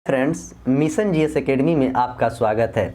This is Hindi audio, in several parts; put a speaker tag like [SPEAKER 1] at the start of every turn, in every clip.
[SPEAKER 1] फ्रेंड्स, मिशन जीएस एकेडमी में आपका स्वागत है।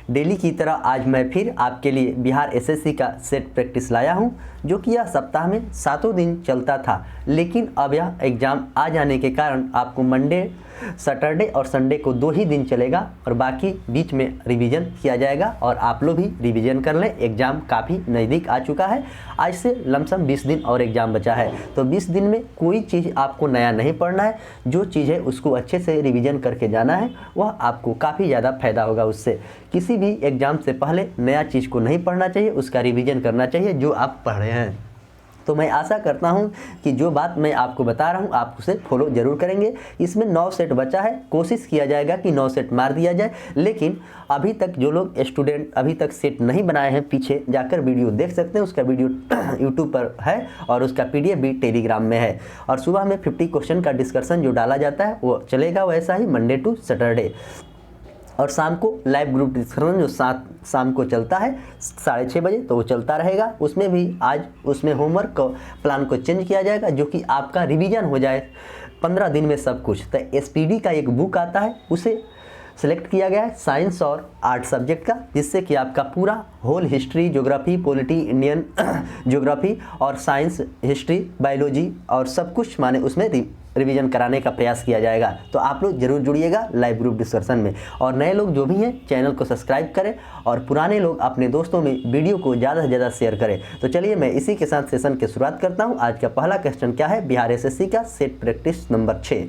[SPEAKER 1] डेली की तरह आज मैं फिर आपके लिए बिहार एसएससी का सेट प्रैक्टिस लाया हूं, जो कि यह सप्ताह में 7 दिन चलता था, लेकिन अब यह एग्ज़ाम आ जाने के कारण आपको मंडे, सैटरडे और संडे को 2 ही दिन चलेगा और बाकी बीच में रिवीजन किया जाएगा। और आप लोग भी रिवीजन कर लें, एग्ज़ाम काफ़ी नज़दीक आ चुका है। आज से लमसम 20 दिन और एग्ज़ाम बचा है, तो 20 दिन में कोई चीज़ आपको नया नहीं पढ़ना है। जो चीज़ है उसको अच्छे से रिवीजन करके जाना है, वह आपको काफ़ी ज़्यादा फायदा होगा उससे। किसी भी एग्ज़ाम से पहले नया चीज़ को नहीं पढ़ना चाहिए, उसका रिवीजन करना चाहिए जो आप पढ़ रहे हैं। तो मैं आशा करता हूं कि जो बात मैं आपको बता रहा हूं आप उसे फॉलो जरूर करेंगे। इसमें 9 सेट बचा है, कोशिश किया जाएगा कि 9 सेट मार दिया जाए। लेकिन अभी तक जो लोग स्टूडेंट अभी तक सेट नहीं बनाए हैं, पीछे जाकर वीडियो देख सकते हैं। उसका वीडियो यूट्यूब पर है और उसका PDF भी टेलीग्राम में है। और सुबह में 50 क्वेश्चन का डिस्कशन जो डाला जाता है वो चलेगा वैसा ही मंडे टू सैटरडे। और शाम को लाइव ग्रुप डिस्कशन जो शाम को चलता है 6:30 बजे, तो वो चलता रहेगा। उसमें भी आज उसमें होमवर्क को प्लान को चेंज किया जाएगा, जो कि आपका रिवीजन हो जाए 15 दिन में सब कुछ। तो SPD का एक बुक आता है, उसे सेलेक्ट किया गया है साइंस और आर्ट सब्जेक्ट का, जिससे कि आपका पूरा whole history, geography, polity, Indian geography और साइंस, हिस्ट्री, बायोलॉजी और सब कुछ माने उसमें रिवीजन कराने का प्रयास किया जाएगा। तो आप लोग जरूर जुड़िएगा लाइव ग्रुप डिस्कशन में। और नए लोग जो भी हैं चैनल को सब्सक्राइब करें और पुराने लोग अपने दोस्तों में वीडियो को ज़्यादा से ज़्यादा शेयर करें। तो चलिए मैं इसी के साथ सेशन की शुरुआत करता हूँ। आज का पहला क्वेश्चन क्या है, बिहार एसएससी का सेट प्रैक्टिस नंबर 6।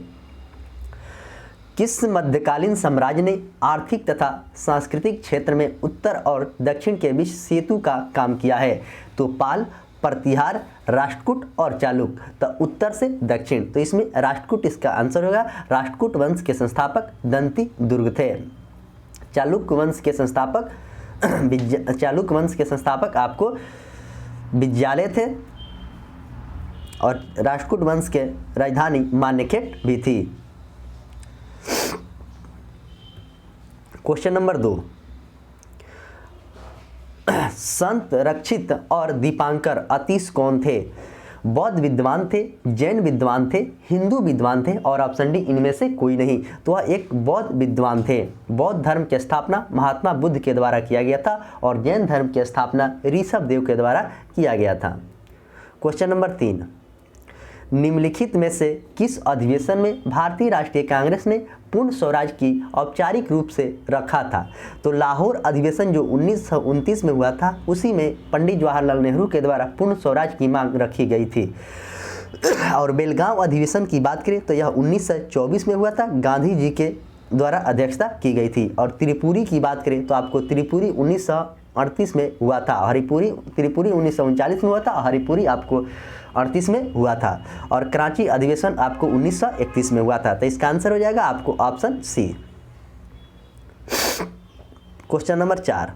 [SPEAKER 1] किस मध्यकालीन साम्राज्य ने आर्थिक तथा सांस्कृतिक क्षेत्र में उत्तर और दक्षिण के बीच सेतु का काम किया है? तो पाल, प्रतिहार, राष्ट्रकूट और चालुक्य। तो उत्तर से दक्षिण, तो इसमें राष्ट्रकूट इसका आंसर होगा। राष्ट्रकूट वंश के संस्थापक दंती दुर्ग थे। चालुक्य वंश के संस्थापक आपको विद्यालय थे और राष्ट्रकूट वंश के राजधानी मान्यखेट भी थी। क्वेश्चन नंबर 2, संत रक्षित और दीपांकर अतीश कौन थे? बौद्ध विद्वान थे, जैन विद्वान थे, हिंदू विद्वान थे और ऑप्शन डी इनमें से कोई नहीं। तो वह एक बौद्ध विद्वान थे। बौद्ध धर्म की स्थापना महात्मा बुद्ध के द्वारा किया गया था और जैन धर्म की स्थापना ऋषभ देव के द्वारा किया गया था। क्वेश्चन नंबर 3, निम्नलिखित में से किस अधिवेशन में भारतीय राष्ट्रीय कांग्रेस ने पूर्ण स्वराज की औपचारिक रूप से रखा था? तो लाहौर अधिवेशन जो 1929 में हुआ था, उसी में पंडित जवाहरलाल नेहरू के द्वारा पूर्ण स्वराज की मांग रखी गई थी। और बेलगांव अधिवेशन की बात करें तो यह 1924 में हुआ था, गांधी जी के द्वारा अध्यक्षता की गई थी। और त्रिपुरी की बात करें तो आपको त्रिपुरी 1938 में हुआ था, त्रिपुरी 1939 में हुआ था, हरिपुरी आपको 38 में हुआ था और कराची अधिवेशन आपको 1931 में हुआ था। तो इसका आंसर हो जाएगा आपको option C. Question number 4,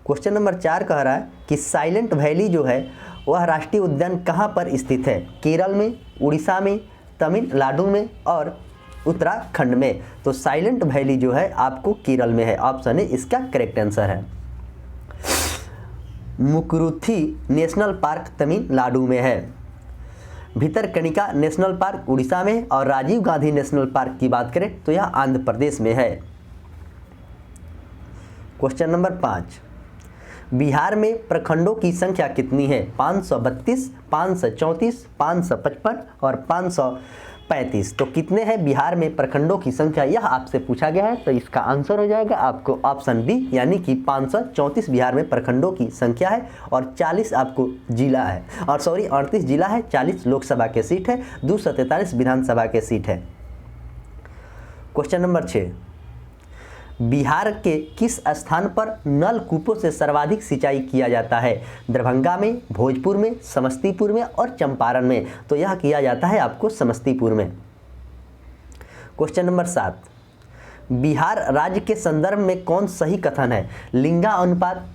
[SPEAKER 1] question number 4 कह रहा है कि साइलेंट वैली जो है वह राष्ट्रीय उद्यान कहाँ पर स्थित है? केरल में, उड़ीसा में, तमिलनाडु में और उत्तराखंड में। तो साइलेंट वैली जो है आपको केरल में है, ऑप्शन ए इसका करेक्ट आंसर है। मुकुरुथी नेशनल पार्क तमिलनाडु में है, भितरकनिका नेशनल पार्क उड़ीसा में है और राजीव गांधी नेशनल पार्क की बात करें तो यह आंध्र प्रदेश में है। क्वेश्चन नंबर 5, बिहार में प्रखंडों की संख्या कितनी है? 532, 534, 555 और 535। तो कितने हैं बिहार में प्रखंडों की संख्या, यह आपसे पूछा गया है। तो इसका आंसर हो जाएगा आपको ऑप्शन बी, यानी कि 534 बिहार में प्रखंडों की संख्या है और 40 आपको जिला है, और 38 जिला है, 40 लोकसभा के सीट है, 243 विधानसभा के सीट है। क्वेश्चन नंबर 6, बिहार के किस स्थान पर नलकूपों से सर्वाधिक सिंचाई किया जाता है? दरभंगा में, भोजपुर में, समस्तीपुर में और चंपारण में। तो यह किया जाता है आपको समस्तीपुर में। क्वेश्चन नंबर 7, बिहार राज्य के संदर्भ में कौन सही कथन है? लिंगानुपात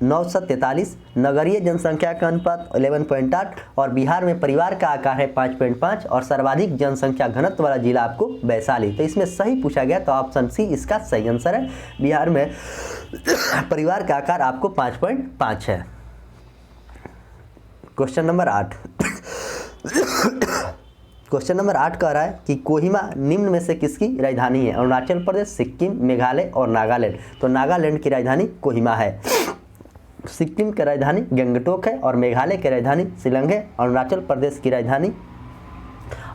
[SPEAKER 1] 943, नगरीय जनसंख्या का अनुपात 11.8 और बिहार में परिवार का आकार है 5.5 और सर्वाधिक जनसंख्या घनत्व वाला जिला आपको वैशाली। तो इसमें सही पूछा गया, तो ऑप्शन सी इसका सही आंसर है। बिहार में परिवार का आकार आपको 5.5 है। क्वेश्चन नंबर 8, क्वेश्चन नंबर 8 कह रहा है कि कोहिमा निम्न में से किसकी राजधानी है? अरुणाचल प्रदेश, सिक्किम, मेघालय और नागालैंड। तो नागालैंड की राजधानी कोहिमा है। सिक्किम की राजधानी गंगटोक है और मेघालय की राजधानी शिलांग है। अरुणाचल प्रदेश की राजधानी,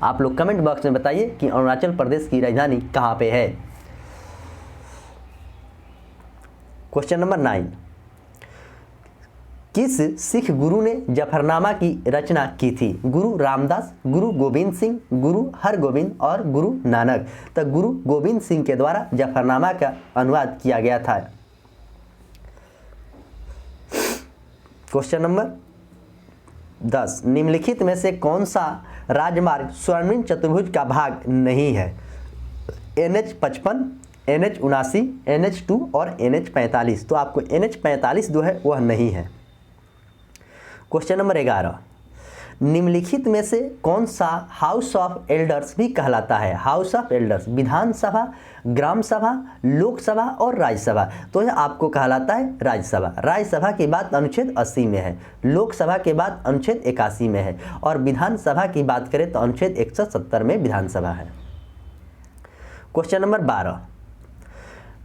[SPEAKER 1] आप लोग कमेंट बॉक्स में बताइए कि अरुणाचल प्रदेश की राजधानी कहाँ पे है। क्वेश्चन नंबर 9, किस सिख गुरु ने जफरनामा की रचना की थी? गुरु रामदास, गुरु गोविंद सिंह, गुरु हरगोविंद और गुरु नानक। तो गुरु गोविंद सिंह के द्वारा जफरनामा का अनुवाद किया गया था। क्वेश्चन नंबर 10, निम्नलिखित में से कौन सा राजमार्ग स्वर्णिम चतुर्भुज का भाग नहीं है? NH55, NH79, NH2 और NH45। तो आपको NH45 जो है वह नहीं है। क्वेश्चन नंबर 11, निम्नलिखित में से कौन सा हाउस ऑफ एल्डर्स भी कहलाता है? हाउस ऑफ एल्डर्स विधानसभा, ग्राम सभा, लोकसभा और राज्यसभा। तो यह आपको कहलाता है राज्यसभा। राज्यसभा की बात अनुच्छेद 80 में है, लोकसभा के बाद अनुच्छेद 81 में है और विधानसभा की बात करें तो अनुच्छेद 170 में विधानसभा है। क्वेश्चन नंबर 12,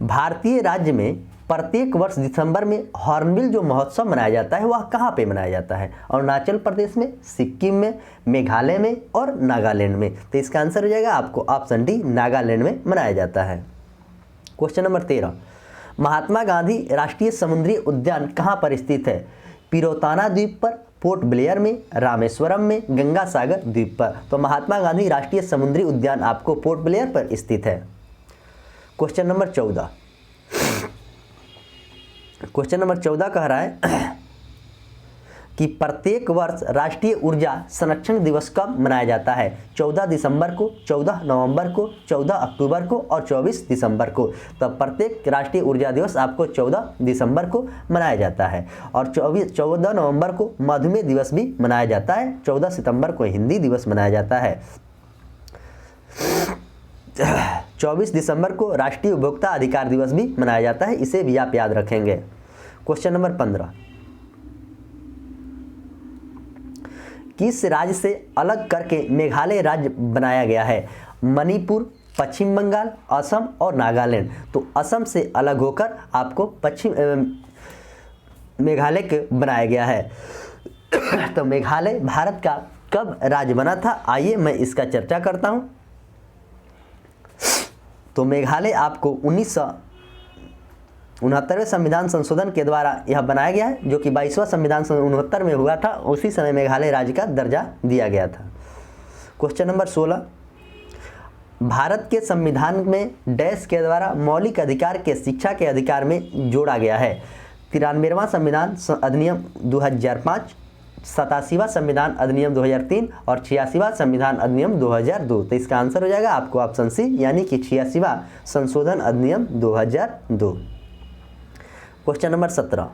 [SPEAKER 1] भारतीय राज्य में प्रत्येक वर्ष दिसंबर में हॉर्नबिल जो महोत्सव मनाया जाता है वह कहाँ पे मनाया जाता है? अरुणाचल प्रदेश में, सिक्किम में, मेघालय में और नागालैंड में। तो इसका आंसर हो जाएगा आपको ऑप्शन डी, नागालैंड में मनाया जाता है। क्वेश्चन नंबर 13, महात्मा गांधी राष्ट्रीय समुद्री उद्यान कहाँ पर स्थित है? पिरोताना द्वीप पर, पोर्ट ब्लेयर में, रामेश्वरम में, गंगा सागर द्वीप पर। तो महात्मा गांधी राष्ट्रीय समुद्री उद्यान आपको पोर्ट ब्लेयर पर स्थित है। क्वेश्चन नंबर 14, कह रहा है कि प्रत्येक वर्ष राष्ट्रीय ऊर्जा संरक्षण दिवस कब मनाया जाता है? 14 दिसंबर को, 14 नवंबर को, 14 अक्टूबर को और 24 दिसंबर को। तो प्रत्येक राष्ट्रीय ऊर्जा दिवस आपको 14 दिसंबर को मनाया जाता है और 14 नवंबर को मधुमेह दिवस भी मनाया जाता है। 14 सितंबर को हिंदी दिवस मनाया जाता है। 24 दिसंबर को राष्ट्रीय उपभोक्ता अधिकार दिवस भी मनाया जाता है, इसे भी आप याद रखेंगे। क्वेश्चन नंबर 15, किस राज्य से अलग करके मेघालय राज्य बनाया गया है? मणिपुर, पश्चिम बंगाल, असम और नागालैंड। तो असम से अलग होकर आपको मेघालय के बनाया गया है। तो मेघालय भारत का कब राज्य बना था? आइए मैं इसका चर्चा करता हूं। तो मेघालय आपको 1969वें संविधान संशोधन के द्वारा यह बनाया गया है, जो कि 22वां संविधान 69 में हुआ था। उसी समय मेघालय राज्य का दर्जा दिया गया था। क्वेश्चन नंबर 16, भारत के संविधान में डैश के द्वारा मौलिक अधिकार के शिक्षा के अधिकार में जोड़ा गया है? 93वां संविधान अधिनियम 2005, 87वां संविधान अधिनियम 2003 और 86वां संविधान अधिनियम 2002। तो इसका आंसर हो जाएगा आपको ऑप्शन सी, यानी कि 86वां संशोधन अधिनियम 2002। क्वेश्चन नंबर 17,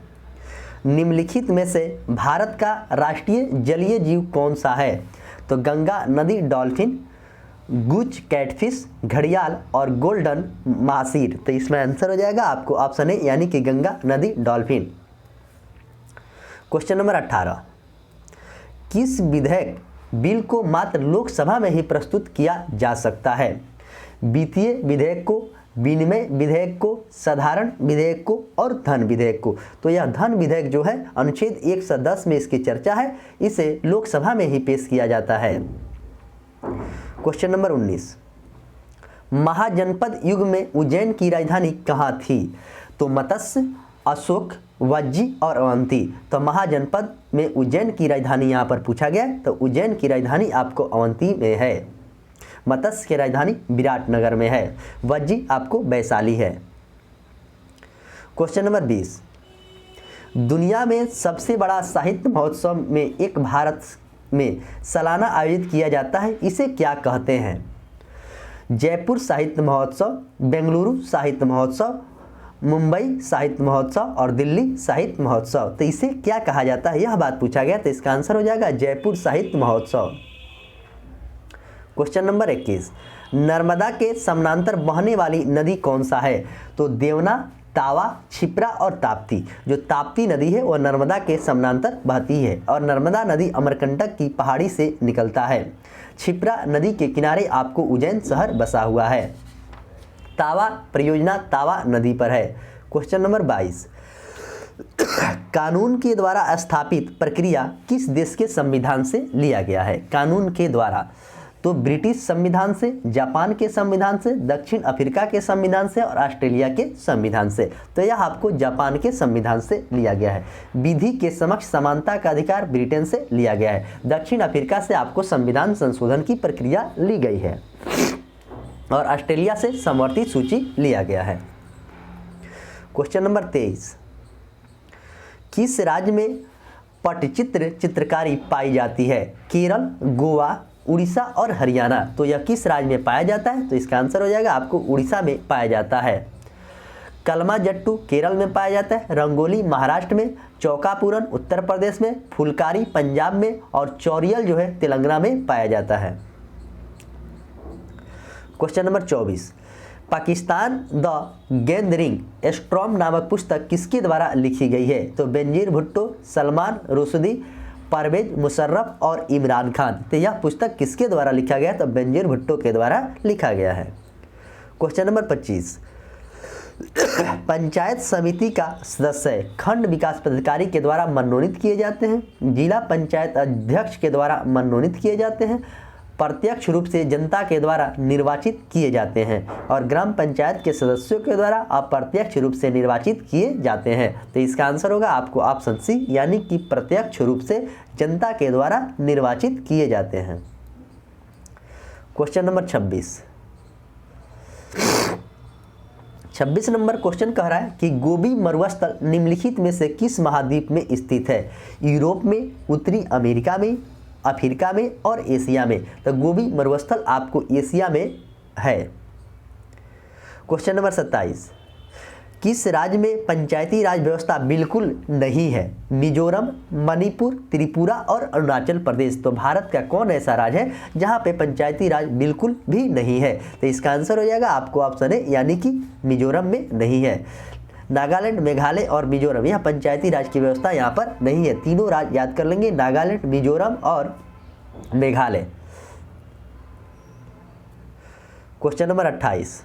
[SPEAKER 1] निम्नलिखित में से भारत का राष्ट्रीय जलीय जीव कौन सा है? तो गंगा नदी डॉल्फिन, गुच कैटफिश, घड़ियाल और गोल्डन महासीर। तो इसमें आंसर हो जाएगा आपको ऑप्शन ए, यानी कि गंगा नदी डॉल्फिन। क्वेश्चन नंबर 18, किस विधेयक बिल को मात्र लोकसभा में ही प्रस्तुत किया जा सकता है? वित्तीय विधेयक को, विनिमय विधेयक को, साधारण विधेयक को और धन विधेयक को। तो यह धन विधेयक जो है अनुच्छेद 110 में इसकी चर्चा है, इसे लोकसभा में ही पेश किया जाता है। क्वेश्चन नंबर 19, महाजनपद युग में उज्जैन की राजधानी कहाँ थी? तो मत्स्य, अशोक, वज्जी और अवंती। तो महाजनपद में उज्जैन की राजधानी यहाँ पर पूछा गया, तो उज्जैन की राजधानी आपको अवंती में है। मत्स्य की राजधानी विराटनगर में है। वज्जी आपको वैशाली है। क्वेश्चन नंबर 20, दुनिया में सबसे बड़ा साहित्य महोत्सव में एक भारत में सालाना आयोजित किया जाता है, इसे क्या कहते हैं? जयपुर साहित्य महोत्सव, बेंगलुरु साहित्य महोत्सव, मुंबई साहित्य महोत्सव और दिल्ली साहित्य महोत्सव। तो इसे क्या कहा जाता है, यह बात पूछा गया। तो इसका आंसर हो जाएगा जयपुर साहित्य महोत्सव। क्वेश्चन नंबर 21, नर्मदा के समानांतर बहने वाली नदी कौन सा है? तो देवना, तावा, छिप्रा और ताप्ती। जो ताप्ती नदी है वह नर्मदा के समानांतर बहती है और नर्मदा नदी अमरकंटक की पहाड़ी से निकलता है। छिप्रा नदी के किनारे आपको उज्जैन शहर बसा हुआ है। तावा परियोजना तावा नदी पर है। क्वेश्चन नंबर 22, कानून के द्वारा स्थापित प्रक्रिया किस देश के संविधान से लिया गया है? कानून के द्वारा तो ब्रिटिश संविधान से, जापान के संविधान से, दक्षिण अफ्रीका के संविधान से और ऑस्ट्रेलिया के संविधान से। तो यह आपको जापान के संविधान से लिया गया है। विधि के समक्ष समानता का अधिकार ब्रिटेन से लिया गया है। दक्षिण अफ्रीका से आपको संविधान संशोधन की प्रक्रिया ली गई है और ऑस्ट्रेलिया से समवर्ती सूची लिया गया है। क्वेश्चन नंबर 23, किस राज्य में पटचित्र चित्रकारी पाई जाती है? केरल, गोवा, उड़ीसा और हरियाणा। तो यह किस राज्य में पाया जाता है? तो इसका आंसर हो जाएगा आपको उड़ीसा में पाया जाता है। कलमा जट्टू केरल में पाया जाता है, रंगोली महाराष्ट्र में, चौकापूरन उत्तर प्रदेश में, फुलकारी पंजाब में और चौरियल जो है तेलंगाना में पाया जाता है। Question number 24, Pakistan the gathering storm नामक पुस्तक किसके द्वारा लिखी गई है? तो बेनजीर भुट्टो, सलमान रुश्दी, परवेज मुशर्रफ और इमरान खान। तो यह पुस्तक किसके द्वारा लिखा गया? तो बेनजीर भुट्टो के द्वारा लिखा गया है। क्वेश्चन नंबर 25, पंचायत समिति का सदस्य खंड विकास पदाधिकारी के द्वारा मनोनीत किए जाते हैं, जिला पंचायत अध्यक्ष के द्वारा मनोनीत किए जाते हैं, प्रत्यक्ष रूप से जनता के द्वारा निर्वाचित किए जाते हैं और ग्राम पंचायत के सदस्यों के द्वारा अप्रत्यक्ष रूप से निर्वाचित किए जाते हैं। तो इसका आंसर होगा आपको ऑप्शन सी, यानी कि प्रत्यक्ष रूप से जनता के द्वारा निर्वाचित किए जाते हैं। क्वेश्चन नंबर 26 नंबर क्वेश्चन कह रहा है कि गोबी मरुस्थल निम्नलिखित में से किस महाद्वीप में स्थित है? यूरोप में, उत्तरी अमेरिका में, अफ्रीका में और एशिया में। तो गोबी मरुस्थल आपको एशिया में है। क्वेश्चन नंबर 27, किस राज्य में पंचायती राज व्यवस्था बिल्कुल नहीं है? मिजोरम, मणिपुर, त्रिपुरा और अरुणाचल प्रदेश। तो भारत का कौन ऐसा राज्य है जहां पे पंचायती राज बिल्कुल भी नहीं है? तो इसका आंसर हो जाएगा आपको ऑप्शन है, यानी कि मिजोरम में नहीं है। नागालैंड, मेघालय और मिजोरम, यह पंचायती राज की व्यवस्था यहाँ पर नहीं है। तीनों राज्य याद कर लेंगे, नागालैंड, मिजोरम और मेघालय। क्वेश्चन नंबर 28,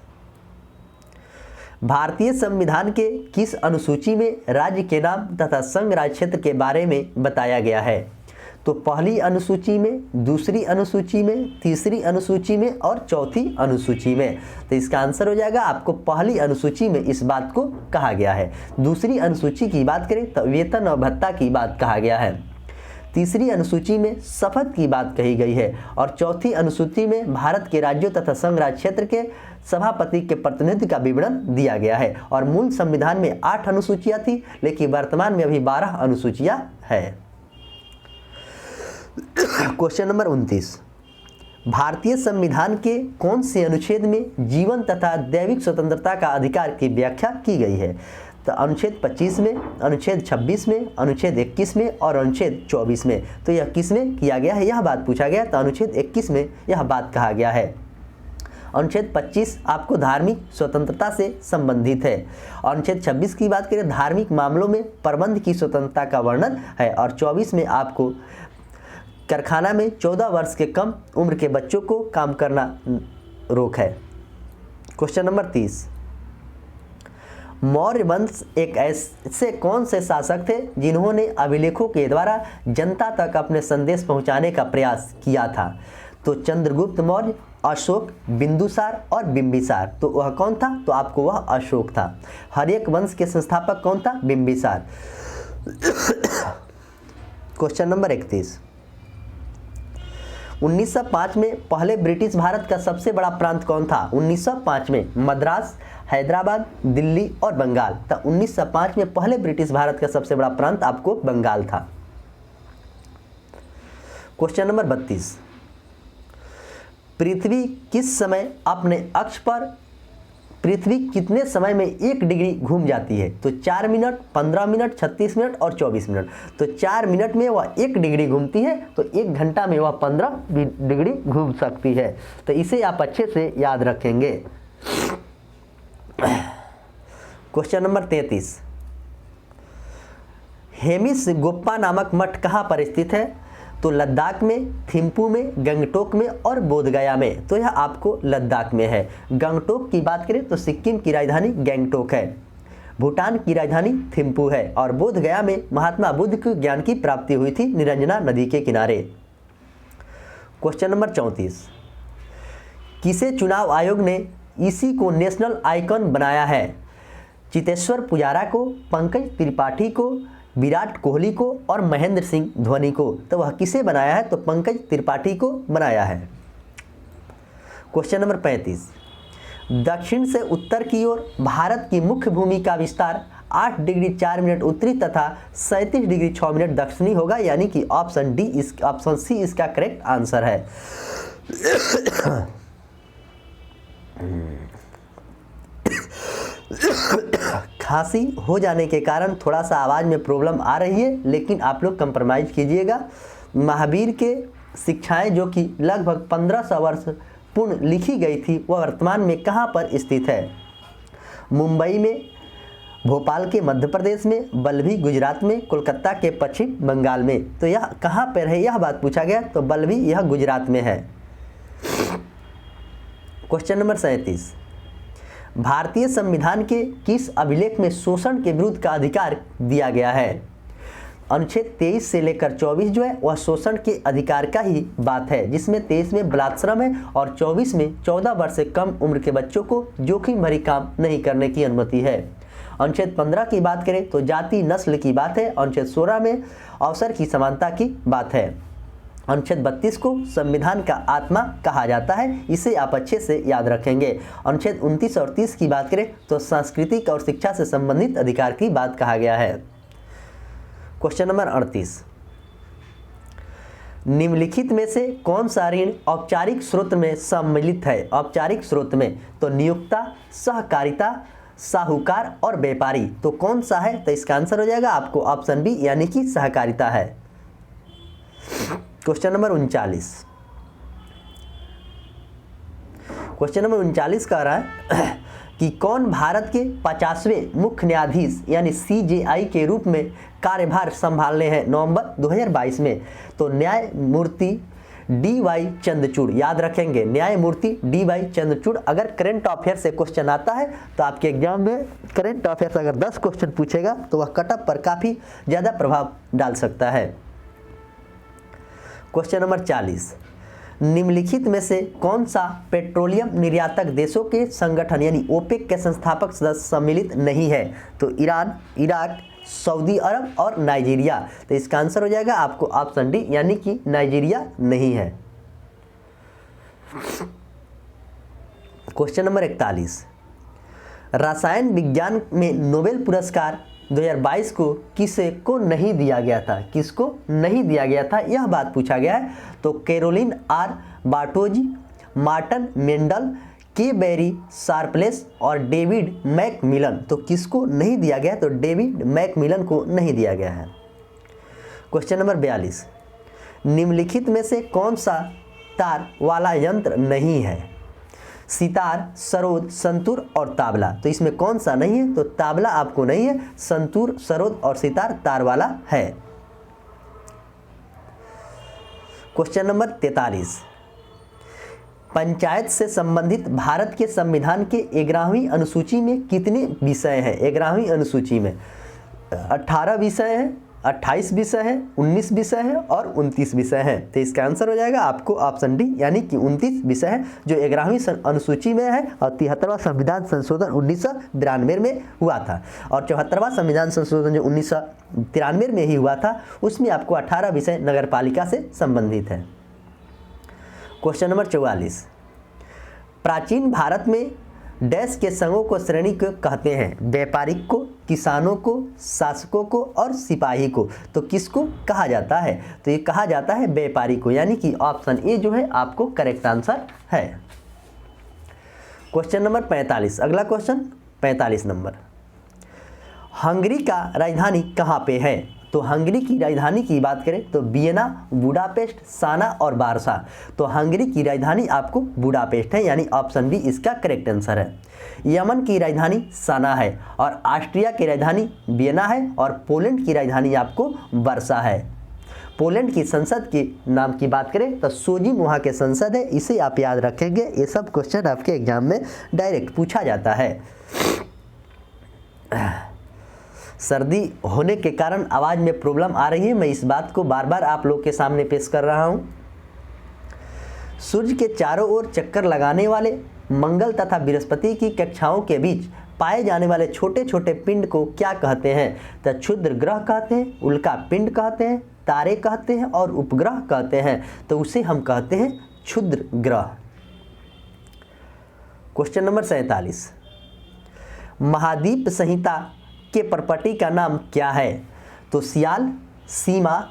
[SPEAKER 1] भारतीय संविधान के किस अनुसूची में राज्य के नाम तथा संघ राज्य क्षेत्र के बारे में बताया गया है? तो पहली अनुसूची में, दूसरी अनुसूची में, तीसरी अनुसूची में और चौथी अनुसूची में। तो इसका आंसर हो जाएगा आपको पहली अनुसूची में इस बात को कहा गया है। दूसरी अनुसूची की बात करें तो वेतन और भत्ता की बात कहा गया है। तीसरी अनुसूची में शपथ की बात कही गई है और चौथी अनुसूची में भारत के राज्यों तथा संघ राज्य क्षेत्र के सभापति के प्रतिनिधि का विवरण दिया गया है। और मूल संविधान में 8 अनुसूचियां थी, लेकिन वर्तमान में अभी 12 अनुसूचियां है। क्वेश्चन नंबर 29, भारतीय संविधान के कौन से अनुच्छेद में जीवन तथा दैविक स्वतंत्रता का अधिकार की व्याख्या की गई है? तो अनुच्छेद 25 में, अनुच्छेद 26 में, अनुच्छेद 21 में और अनुच्छेद 24 में। तो यह किस में किया गया है, यह बात पूछा गया। तो अनुच्छेद 21 में यह बात कहा गया है। अनुच्छेद 25 आपको धार्मिक स्वतंत्रता से संबंधित है। अनुच्छेद 26 की बात करें, धार्मिक मामलों में प्रबंध की स्वतंत्रता का वर्णन है। और 24 में आपको कारखाना में 14 वर्ष के कम उम्र के बच्चों को काम करना रोक है। क्वेश्चन नंबर 30, मौर्य वंश एक ऐसे कौन से शासक थे जिन्होंने अभिलेखों के द्वारा जनता तक अपने संदेश पहुंचाने का प्रयास किया था? तो चंद्रगुप्त मौर्य, अशोक, बिंदुसार और बिंबिसार। तो वह कौन था? तो आपको वह अशोक था। हर्यक वंश के संस्थापक कौन था? बिंबिसार। क्वेश्चन नंबर 31, 1905 में पहले ब्रिटिश भारत का सबसे बड़ा प्रांत कौन था? 1905 में मद्रास, हैदराबाद, दिल्ली और बंगाल। तो 1905 में पहले ब्रिटिश भारत का सबसे बड़ा प्रांत आपको बंगाल था। क्वेश्चन नंबर 32, पृथ्वी किस समय अपने अक्ष पर, पृथ्वी कितने समय में 1 डिग्री घूम जाती है? तो 4 मिनट, 15 मिनट, 36 मिनट और 24 मिनट। तो 4 मिनट में वह 1 डिग्री घूमती है, तो 1 घंटा में वह 15 डिग्री घूम सकती है। तो इसे आप अच्छे से याद रखेंगे। क्वेश्चन नंबर 33, हेमिस गोप्पा नामक मठ कहाँ पर स्थित है? तो लद्दाख में, थिम्पू में, गंगटोक में और बोधगया में। तो यह आपको लद्दाख में है। गंगटोक की बात करें तो सिक्किम की राजधानी गंगटोक है, भूटान की राजधानी थिम्पू है और बोधगया में महात्मा बुद्ध को ज्ञान की प्राप्ति हुई थी निरंजना नदी के किनारे। क्वेश्चन नंबर 34, किसे चुनाव आयोग ने इसी को नेशनल आइकन बनाया है? चितेश्वर पुजारा को, पंकज त्रिपाठी को, विराट कोहली को और महेंद्र सिंह धोनी को। तो वह किसे बनाया है? तो पंकज त्रिपाठी को बनाया है। क्वेश्चन नंबर 35, दक्षिण से उत्तर की ओर भारत की मुख्य भूमि का विस्तार 8 डिग्री 4 मिनट उत्तरी तथा 37 डिग्री 6 मिनट दक्षिणी होगा, यानी कि ऑप्शन सी इसका करेक्ट आंसर है। खांसी हो जाने के कारण थोड़ा सा आवाज़ में प्रॉब्लम आ रही है, लेकिन आप लोग कंप्रोमाइज कीजिएगा। महावीर के शिक्षाएं जो कि लगभग 1500 वर्ष पूर्व लिखी गई थी, वह वर्तमान में कहाँ पर स्थित है? मुंबई में, भोपाल के मध्य प्रदेश में, बल्लभी गुजरात में, कोलकाता के पश्चिम बंगाल में। तो यह कहाँ पर है, यह बात पूछा गया। तो बल्लभी यह गुजरात में है। क्वेश्चन नंबर 37, भारतीय संविधान के किस अभिलेख में शोषण के विरुद्ध का अधिकार दिया गया है? अनुच्छेद 23 से लेकर 24 जो है वह शोषण के अधिकार का ही बात है, जिसमें 23 में बलात्श्रम है और 24 में 14 वर्ष से कम उम्र के बच्चों को जोखिम भरी काम नहीं करने की अनुमति है। अनुच्छेद 15 की बात करें तो जाति नस्ल की बात है। अनुच्छेद 16 में अवसर की समानता की बात है। अनुच्छेद 32 को संविधान का आत्मा कहा जाता है, इसे आप अच्छे से याद रखेंगे। अनुच्छेद 29 और 30 की बात करें तो सांस्कृतिक और शिक्षा से संबंधित अधिकार की बात कहा गया है। क्वेश्चन नंबर 38, निम्नलिखित में से कौन सा ऋण औपचारिक स्रोत में सम्मिलित है? औपचारिक स्रोत में तो नियोक्ता, सहकारिता, साहूकार और व्यापारी। तो कौन सा है? तो इसका आंसर हो जाएगा आपको ऑप्शन बी, यानी कि सहकारिता है। क्वेश्चन नंबर 39, क्वेश्चन नंबर 39 कह रहा है कि कौन भारत के 50वें मुख्य न्यायाधीश यानी CJI के रूप में कार्यभार संभालने हैं नवंबर 2022 में? तो न्यायमूर्ति DY चंद्रचूड़, याद रखेंगे न्यायमूर्ति DY चंद्रचूड़। अगर करंट अफेयर से क्वेश्चन आता है तो आपके एग्जाम में करंट अफेयर से अगर 10 क्वेश्चन पूछेगा तो वह कटअप पर काफ़ी ज़्यादा प्रभाव डाल सकता है। क्वेश्चन नंबर 40, निम्नलिखित में से कौन सा पेट्रोलियम निर्यातक देशों के संगठन यानी ओपेक के संस्थापक सदस्य सम्मिलित नहीं है? तो ईरान, इराक, सऊदी अरब और नाइजीरिया। तो इसका आंसर हो जाएगा आपको ऑप्शन डी, यानी कि नाइजीरिया नहीं है। क्वेश्चन नंबर 41, रसायन विज्ञान में नोबेल पुरस्कार 2022 को किसे को नहीं दिया गया था? किसको नहीं दिया गया था, यह बात पूछा गया है। तो कैरोलिन R बार्टोजी, मार्टन मेंडल, के बेरी शार्पलेस और डेविड मैकमिलन। तो किसको नहीं दिया गया? तो डेविड मैकमिलन को नहीं दिया गया है। क्वेश्चन नंबर 42, निम्नलिखित में से कौन सा तार वाला यंत्र नहीं है? सितार, सरोद, संतूर और ताबला। तो इसमें कौन सा नहीं है? तो ताबला आपको नहीं है, संतूर, सरोद और सितार तार वाला है। क्वेश्चन नंबर 43, पंचायत से संबंधित भारत के संविधान के 11वीं अनुसूची में कितने विषय हैं? 11वीं अनुसूची में 18 विषय हैं, 28 विषय हैं, 19 विषय हैं और 29 विषय हैं। तो इसका आंसर हो जाएगा आपको ऑप्शन डी, यानी कि 29 विषय हैं जो 11वीं अनुसूची में है और 73वां संविधान संशोधन 1992 में हुआ था। और 74वां संविधान संशोधन जो 1993 में ही हुआ था, उसमें आपको 18 विषय नगर पालिका से संबंधित है। क्वेश्चन नंबर 44, प्राचीन भारत में डैश के संघों को श्रेणी को कहते हैं? व्यापारिक को, किसानों को, शासकों को और सिपाही को। तो किसको कहा जाता है? तो ये कहा जाता है व्यापारी को, यानी कि ऑप्शन ए जो है आपको करेक्ट आंसर है। क्वेश्चन नंबर 45, अगला क्वेश्चन 45 नंबर, हंगरी का राजधानी कहाँ पे है? तो हंगरी की राजधानी की बात करें तो वियना, बुडापेस्ट, साना और बारसा। तो हंगरी की राजधानी आपको बुडापेस्ट है, यानी ऑप्शन बी इसका करेक्ट आंसर है। यमन की राजधानी साना है और ऑस्ट्रिया की राजधानी वियना है और पोलैंड की राजधानी आपको वर्सा है। पोलैंड की संसद के नाम की बात करें तो सोजिम वहाँ के संसद है, इसे आप याद रखेंगे। ये सब क्वेश्चन आपके एग्जाम में डायरेक्ट पूछा जाता है। सर्दी होने के कारण आवाज़ में प्रॉब्लम आ रही है, मैं इस बात को बार बार आप लोग के सामने पेश कर रहा हूँ। सूर्य के चारों ओर चक्कर लगाने वाले मंगल तथा बृहस्पति की कक्षाओं के बीच पाए जाने वाले छोटे छोटे पिंड को क्या कहते हैं? तो क्षुद्र ग्रह कहते हैं, उल्का पिंड कहते हैं, तारे कहते हैं और उपग्रह कहते हैं। तो उसे हम कहते हैं क्षुद्र ग्रह। क्वेश्चन नंबर 47, महाद्वीप संहिता के प्रॉपर्टी का नाम क्या है? तो सियाल, सीमा,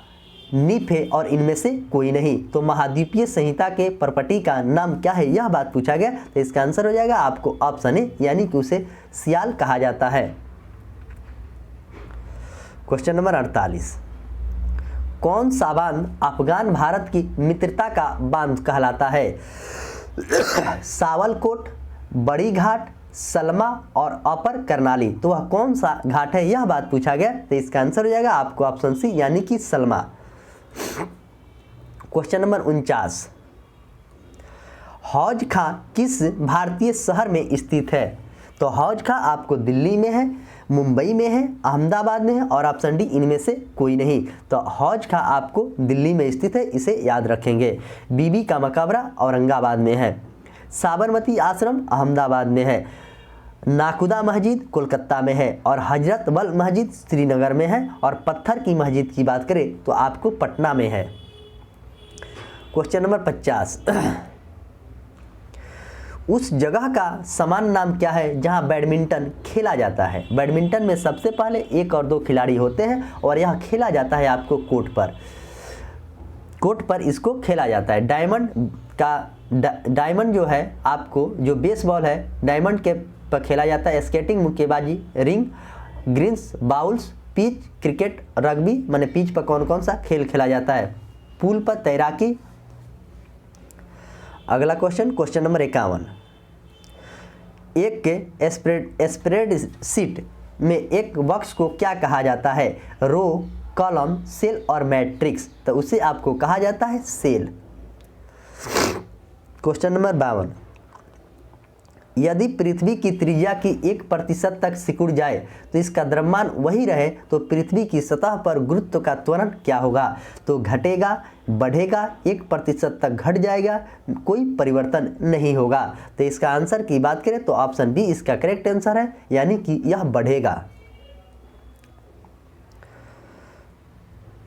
[SPEAKER 1] नीफे और इनमें से कोई नहीं। तो महाद्वीपीय संहिता के प्रॉपर्टी का नाम क्या है, यह बात पूछा गया। तो इसका आंसर हो जाएगा आपको ऑप्शन ए, यानी कि उसे सियाल कहा जाता है। क्वेश्चन नंबर 48, कौन सा बांध अफगान भारत की मित्रता का बांध कहलाता है? सावलकोट, बड़ी घाट, सलमा और अपर करनाली। तो वह कौन सा घाट है, यह बात पूछा गया। तो इसका आंसर हो जाएगा आपको ऑप्शन सी, यानी कि सलमा। क्वेश्चन नंबर 49, हौज खां किस भारतीय शहर में स्थित है? तो हौज खां आपको दिल्ली में है, मुंबई में है, अहमदाबाद में है और ऑप्शन डी इनमें से कोई नहीं। तो हौज खां आपको दिल्ली में स्थित है, इसे याद रखेंगे। बीबी का मकबरा औरंगाबाद में है, साबरमती आश्रम अहमदाबाद में है, नाकुदा मस्जिद कोलकाता में है और हजरत बल मस्जिद श्रीनगर में है और पत्थर की मस्जिद की बात करें तो आपको पटना में है। क्वेश्चन नंबर 50, उस जगह का समान नाम क्या है जहां बैडमिंटन खेला जाता है? बैडमिंटन में सबसे पहले 1 और 2 खिलाड़ी होते हैं और यह खेला जाता है आपको कोर्ट पर इसको खेला जाता है। डायमंड जो है आपको, जो बेसबॉल है डायमंड के पर खेला जाता है। स्केटिंग, मुक्केबाजी, ring, greens, bowls, pitch, cricket, rugby, माने पिच पर कौन कौन सा खेल खेला जाता है? पूल पर तैराकी। अगला क्वेश्चन, क्वेश्चन नंबर 51, एक के स्प्रेडशीट में एक बॉक्स को क्या कहा जाता है? रो, कॉलम, सेल और मैट्रिक्स। तो उसे आपको कहा जाता है सेल। क्वेश्चन नंबर 52, यदि पृथ्वी की त्रिज्या की 1% तक सिकुड़ जाए तो इसका द्रव्यमान वही रहे तो पृथ्वी की सतह पर गुरुत्व का त्वरण क्या होगा? तो घटेगा, बढ़ेगा, 1% तक घट जाएगा, कोई परिवर्तन नहीं होगा। तो इसका आंसर की बात करें तो ऑप्शन बी इसका करेक्ट आंसर है, यानी कि यह बढ़ेगा।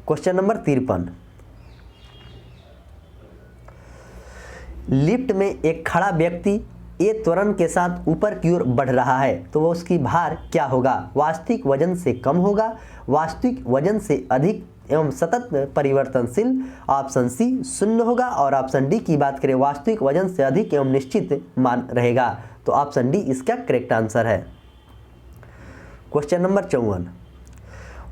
[SPEAKER 1] क्वेश्चन नंबर 53, लिफ्ट में एक खड़ा व्यक्ति ए त्वरण के साथ ऊपर की ओर बढ़ रहा है तो वो उसकी भार क्या होगा? वास्तविक वजन से कम होगा, वास्तविक वजन से अधिक एवं सतत परिवर्तनशील, ऑप्शन सी 0 होगा और ऑप्शन डी की बात करें वास्तविक वजन से अधिक एवं निश्चित मान रहेगा। तो ऑप्शन डी इसका करेक्ट आंसर है। क्वेश्चन नंबर 54,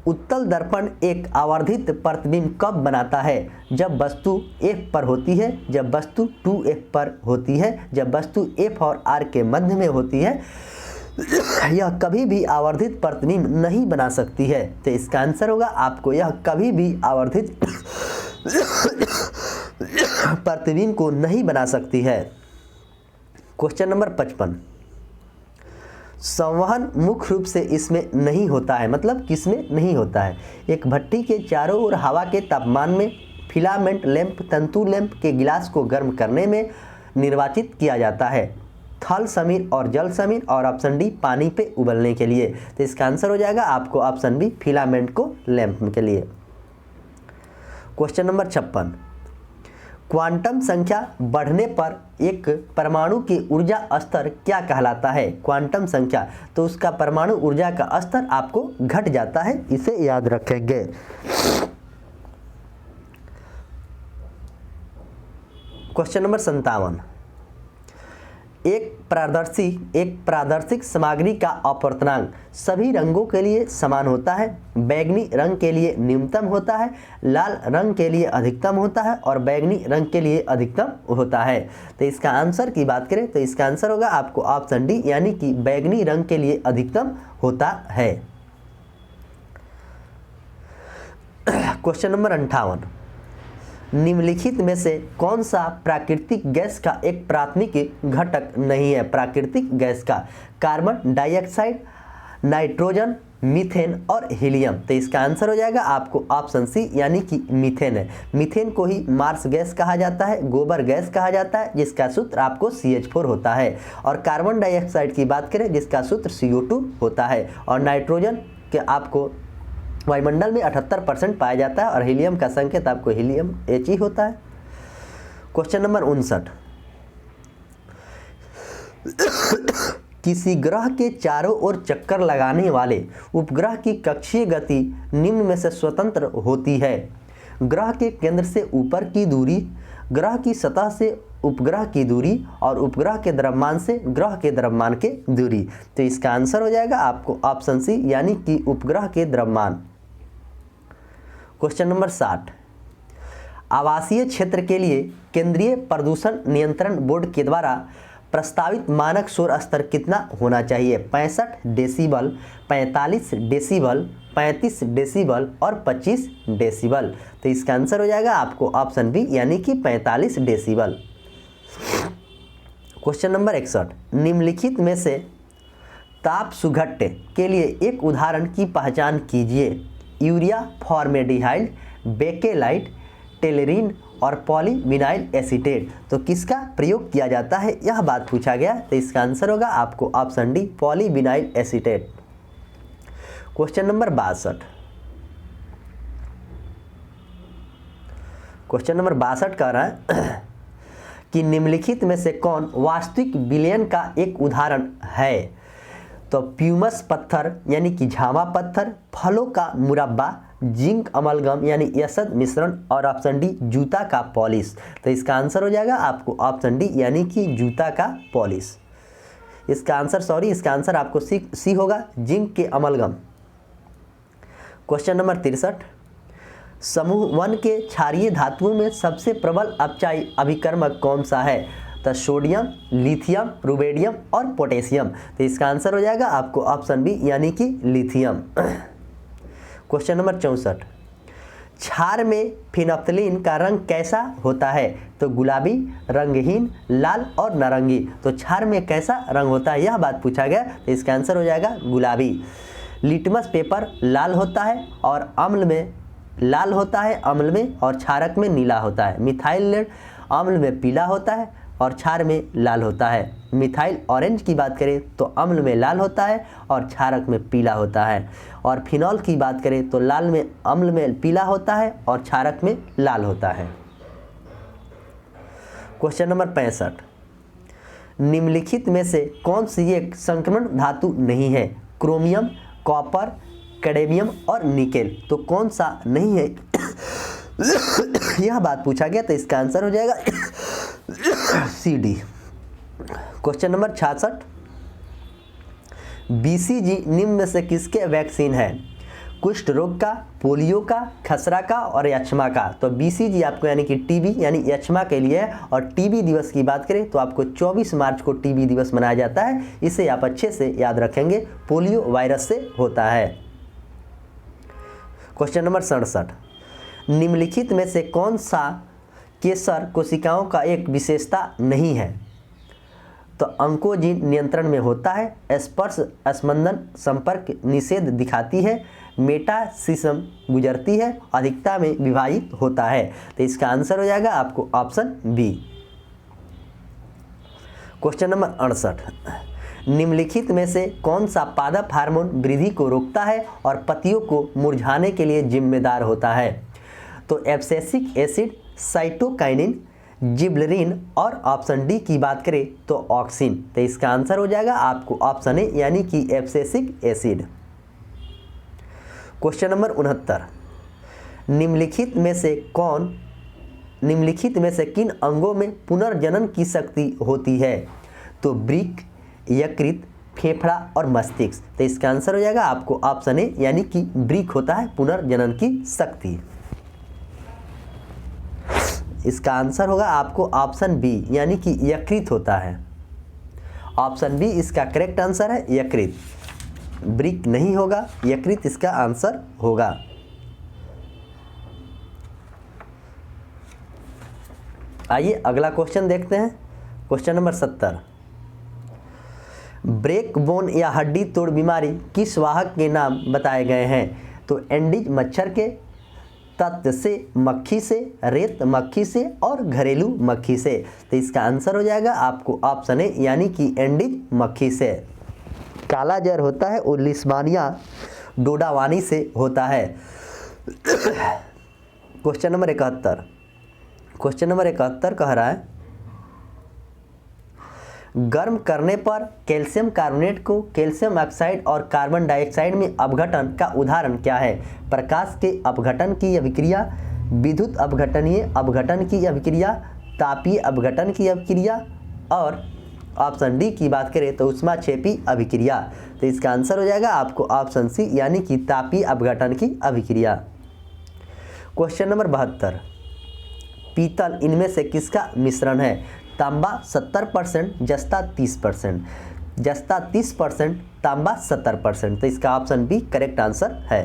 [SPEAKER 1] उत्तल दर्पण एक आवर्धित प्रतिबिंब कब बनाता है? जब वस्तु F पर होती है, जब वस्तु 2F पर होती है, जब वस्तु F और R के मध्य में होती है। यह कभी भी आवर्धित प्रतिबिंब नहीं बना सकती है। तो इसका आंसर होगा आपको, यह कभी भी आवर्धित प्रतिबिंब को नहीं बना सकती है। क्वेश्चन नंबर 55, संवहन मुख्य रूप से इसमें नहीं होता है, मतलब किसमें नहीं होता है? एक भट्टी के चारों ओर हवा के तापमान में फिलामेंट लैंप तंतु लैंप के गिलास को गर्म करने में निर्वाचित किया जाता है। थल समीर और जल समीर और ऑप्शन डी पानी पे उबलने के लिए। तो इसका आंसर हो जाएगा आपको ऑप्शन बी फिलामेंट को लैंप के लिए। क्वेश्चन नंबर 56, क्वांटम संख्या बढ़ने पर एक परमाणु की ऊर्जा स्तर क्या कहलाता है? क्वांटम संख्या, तो उसका परमाणु ऊर्जा का स्तर आपको घट जाता है, इसे याद रखेंगे। क्वेश्चन नंबर 57, एक प्रादर्शिक सामग्री का अपवर्तनांक सभी रंगों के लिए समान होता है। बैगनी रंग के लिए न्यूनतम होता है, लाल रंग के लिए अधिकतम होता है और बैगनी रंग के लिए अधिकतम होता है। तो इसका आंसर की बात करें तो इसका आंसर होगा आपको ऑप्शन डी, यानी कि बैगनी रंग के लिए अधिकतम होता है। क्वेश्चन नंबर 58, निम्नलिखित में से कौन सा प्राकृतिक गैस का एक प्राथमिक घटक नहीं है? प्राकृतिक गैस का कार्बन डाइऑक्साइड, नाइट्रोजन, मीथेन और हीलियम। तो इसका आंसर हो जाएगा आपको ऑप्शन सी, यानी कि मीथेन है। मीथेन को ही मार्स गैस कहा जाता है, गोबर गैस कहा जाता है, जिसका सूत्र आपको CH4 होता है। और कार्बन डाइऑक्साइड की बात करें जिसका सूत्र CO2 होता है। और नाइट्रोजन के आपको वायुमंडल में 78% पाया जाता है और हीलियम का संकेत आपको हीलियम He होता है। क्वेश्चन नंबर 59, किसी ग्रह के चारों ओर चक्कर लगाने वाले उपग्रह की कक्षीय गति निम्न में से स्वतंत्र होती है? ग्रह के केंद्र से ऊपर की दूरी, ग्रह की सतह से उपग्रह की दूरी और उपग्रह के द्रव्यमान से ग्रह के द्रव्यमान के दूरी। तो इसका आंसर हो जाएगा आपको ऑप्शन सी, यानी कि उपग्रह के द्रव्यमान। क्वेश्चन नंबर 60, आवासीय क्षेत्र के लिए केंद्रीय प्रदूषण नियंत्रण बोर्ड के द्वारा प्रस्तावित मानक शोर स्तर कितना होना चाहिए? 65 डेसिबल, 45 डेसिबल, 35 डेसिबल और 25 डेसिबल। तो इसका आंसर हो जाएगा आपको ऑप्शन बी, यानी कि 45 डेसिबल। क्वेश्चन नंबर 61, निम्नलिखित में से ताप सुघट्य के लिए एक उदाहरण की पहचान कीजिए। यूरिया फॉर्मेल्डिहाइड, बेकेलाइट, टेलरीन और पॉलीविनाइल एसीटेट। तो किसका प्रयोग किया जाता है, यह बात पूछा गया। तो इसका आंसर होगा आपको option D, polyvinyl acetate. Question number 62, question number 62 कह रहा है कि निम्नलिखित में से कौन वास्तविक विलयन का एक उदाहरण है? तो प्यूमस पत्थर यानी कि झामा पत्थर, फलों का मुरब्बा, जिंक अमलगम यानी यसद मिश्रण और ऑप्शन डी जूता का पॉलिश। तो इसका आंसर हो जाएगा आपको ऑप्शन डी, यानी कि जूता का पॉलिश। इसका आंसर आपको सी होगा, जिंक के अमलगम। क्वेश्चन नंबर 63, समूह 1 के क्षारीय धातुओं में सबसे प्रबल अपचायी अभिकर्मक कौन सा है? तो सोडियम, लिथियम, रुबेडियम और पोटेशियम। तो इसका आंसर हो जाएगा आपको ऑप्शन बी, यानी कि लिथियम। क्वेश्चन नंबर 64, क्षार में फिनोप्थलीन का रंग कैसा होता है? तो गुलाबी, रंगहीन, लाल और नारंगी। तो क्षार में कैसा रंग होता है, यह बात पूछा गया। तो इसका आंसर हो जाएगा गुलाबी। लिटमस पेपर लाल होता है और अम्ल में लाल होता है, अम्ल में, और क्षारक में नीला होता है। मिथाइल लेड अम्ल में पीला होता है और क्षार में लाल होता है। मिथाइल ऑरेंज की बात करें तो अम्ल में लाल होता है और क्षारक में पीला होता है। और फिनॉल की बात करें तो लाल में अम्ल में पीला होता है और क्षारक में लाल होता है। क्वेश्चन नंबर 65, निम्नलिखित में से कौन सी एक संक्रमण धातु नहीं है? क्रोमियम, कॉपर, कैडमियम और निकेल। तो कौन सा नहीं है यह बात पूछा गया। तो इसका आंसर हो जाएगा CD। क्वेश्चन नंबर 66, BCG निम्न में से किसके वैक्सीन है? कुष्ठ रोग का, पोलियो का, खसरा का और यक्ष्मा का। तो BCG आपको यानी कि TB यानी यक्ष्मा के लिए है। और TB दिवस की बात करें तो आपको 24 मार्च को TB दिवस मनाया जाता है। इसे आप अच्छे से याद रखेंगे, पोलियो वायरस से होता है। क्वेश्चन नंबर 67, निम्नलिखित में से कौन सा केसर कोशिकाओं का एक विशेषता नहीं है? तो अंकोजीन नियंत्रण में होता है, स्पर्श स्पंदन संपर्क निषेध दिखाती है, मेटासिसम गुजरती है, अधिकता में विभाजित होता है। तो इसका आंसर हो जाएगा आपको ऑप्शन बी। क्वेश्चन नंबर 68, निम्नलिखित में से कौन सा पादप हार्मोन वृद्धि को रोकता है और पत्तियों को मुरझाने के लिए जिम्मेदार होता है? तो एब्सिसिक एसिड, साइटोकाइनिन, जिबलरिन और ऑप्शन डी की बात करें तो ऑक्सिन। तो इसका आंसर हो जाएगा आपको ऑप्शन ए, यानी कि एब्सिसिक एसिड। क्वेश्चन नंबर 69, निम्नलिखित में से किन अंगों में पुनर्जनन की शक्ति होती है? तो ब्रिक, यकृत, फेफड़ा और मस्तिष्क। तो इसका आंसर हो जाएगा आपको ऑप्शन ए यानी कि ब्रिक होता है पुनर्जनन की शक्ति। इसका आंसर होगा आपको ऑप्शन बी यानी कि यकृत होता है। ऑप्शन बी इसका करेक्ट आंसर है, यकृत। ब्रिक नहीं होगा, यकृत इसका आंसर होगा। आइए अगला क्वेश्चन देखते हैं। Question number 70। ब्रेक बोन या हड्डी तोड़ बीमारी किस वाहक के नाम बताए गए हैं? तो एंडीज मच्छर के, तत्व से, मक्खी से, रेत मक्खी से और घरेलू मक्खी से। तो इसका आंसर हो जाएगा आपको ऑप्शन ए यानी कि एंडीज मक्खी से। काला जर होता है वो लिस्मानिया डोडावानी से होता है। Question number 71। क्वेश्चन नंबर 71 कह रहा है गर्म करने पर कैल्शियम कार्बोनेट को कैल्शियम ऑक्साइड और कार्बन डाइऑक्साइड में अपघटन का उदाहरण क्या है? प्रकाश के अपघटन की अभिक्रिया, विद्युत अपघटनीय अपघटन की अभिक्रिया, तापीय अपघटन की अभिक्रिया और ऑप्शन डी की बात करें तो ऊष्माक्षेपी अभिक्रिया। तो इसका आंसर हो जाएगा आपको ऑप्शन सी यानी कि तापीय अपघटन की अभिक्रिया। Question number 72। पीतल इनमें से किसका मिश्रण है? तांबा 70%, जस्ता 30%, जस्ता 30%, तांबा 70%। तो इसका ऑप्शन बी करेक्ट आंसर है।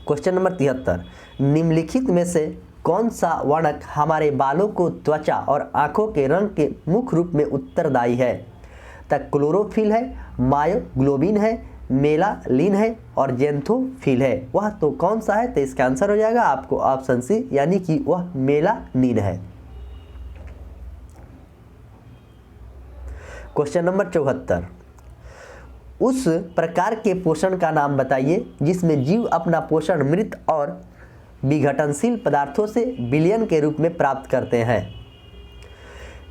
[SPEAKER 1] Question number 73। निम्नलिखित में से कौन सा वर्णक हमारे बालों को त्वचा और आंखों के रंग के मुख्य रूप में उत्तरदायी है? तक क्लोरोफिल है, मायोग्लोबिन है, मेलानिन है और जेंथोफिल है। वह तो कौन सा है? तो इसका आंसर हो जाएगा आपको ऑप्शन सी यानी कि वह मेलानिन है। Question number 74। उस प्रकार के पोषण का नाम बताइए जिसमें जीव अपना पोषण मृत और विघटनशील पदार्थों से विलयन के रूप में प्राप्त करते हैं।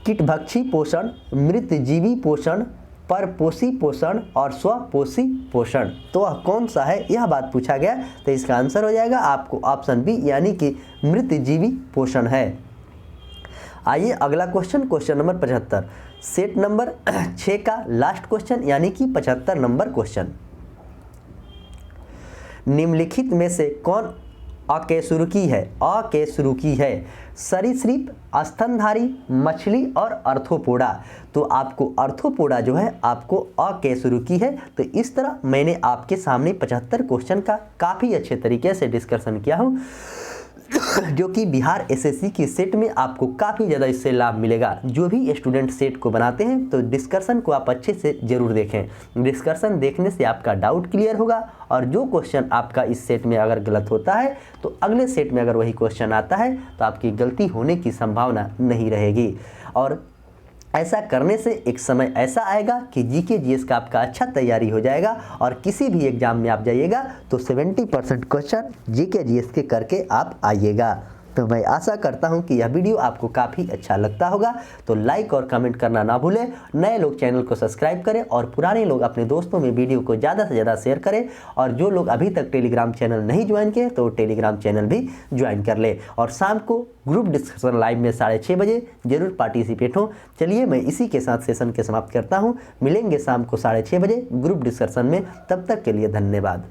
[SPEAKER 1] कीटभक्षी पोषण, मृत जीवी पोषण, परपोषी पोषण और स्वपोषी पोषण। तो वह कौन सा है, यह बात पूछा गया। तो इसका आंसर हो जाएगा आपको ऑप्शन बी यानी कि मृत जीवी पोषण है। आइए अगला question, question number 75, set number 6 का लास्ट क्वेश्चन यानी कि 75 नंबर क्वेश्चन। निम्नलिखित में से कौन अकशेरुकी है? अकशेरुकी है सरीसृप, स्तनधारी, मछली और अर्थोपोडा। तो आपको अर्थोपोडा जो है आपको अकशेरुकी है। तो इस तरह मैंने आपके सामने 75 क्वेश्चन का काफ़ी अच्छे तरीके से डिस्कशन किया हूँ जो कि बिहार एसएससी की सेट में आपको काफ़ी ज़्यादा इससे लाभ मिलेगा। जो भी स्टूडेंट सेट को बनाते हैं तो डिस्कशन को आप अच्छे से ज़रूर देखें। डिस्कशन देखने से आपका डाउट क्लियर होगा और जो क्वेश्चन आपका इस सेट में अगर गलत होता है तो अगले सेट में अगर वही क्वेश्चन आता है तो आपकी गलती होने की संभावना नहीं रहेगी। और ऐसा करने से एक समय ऐसा आएगा कि जीके जीएस का आपका अच्छा तैयारी हो जाएगा और किसी भी एग्जाम में आप जाइएगा तो 70% क्वेश्चन जीके जीएस के करके आप आइएगा। तो मैं आशा करता हूं कि यह वीडियो आपको काफ़ी अच्छा लगता होगा। तो लाइक और कमेंट करना ना भूलें। नए लोग चैनल को सब्सक्राइब करें और पुराने लोग अपने दोस्तों में वीडियो को ज़्यादा से ज़्यादा शेयर करें। और जो लोग अभी तक टेलीग्राम चैनल नहीं ज्वाइन किए तो टेलीग्राम चैनल भी ज्वाइन कर ले। और शाम को ग्रुप डिस्कशन लाइव में 6:30 बजे जरूर पार्टिसिपेट हो। चलिए मैं इसी के साथ सेशन के समाप्त करता हूँ। मिलेंगे शाम को 6:30 बजे ग्रुप डिस्कशन में। तब तक के लिए धन्यवाद।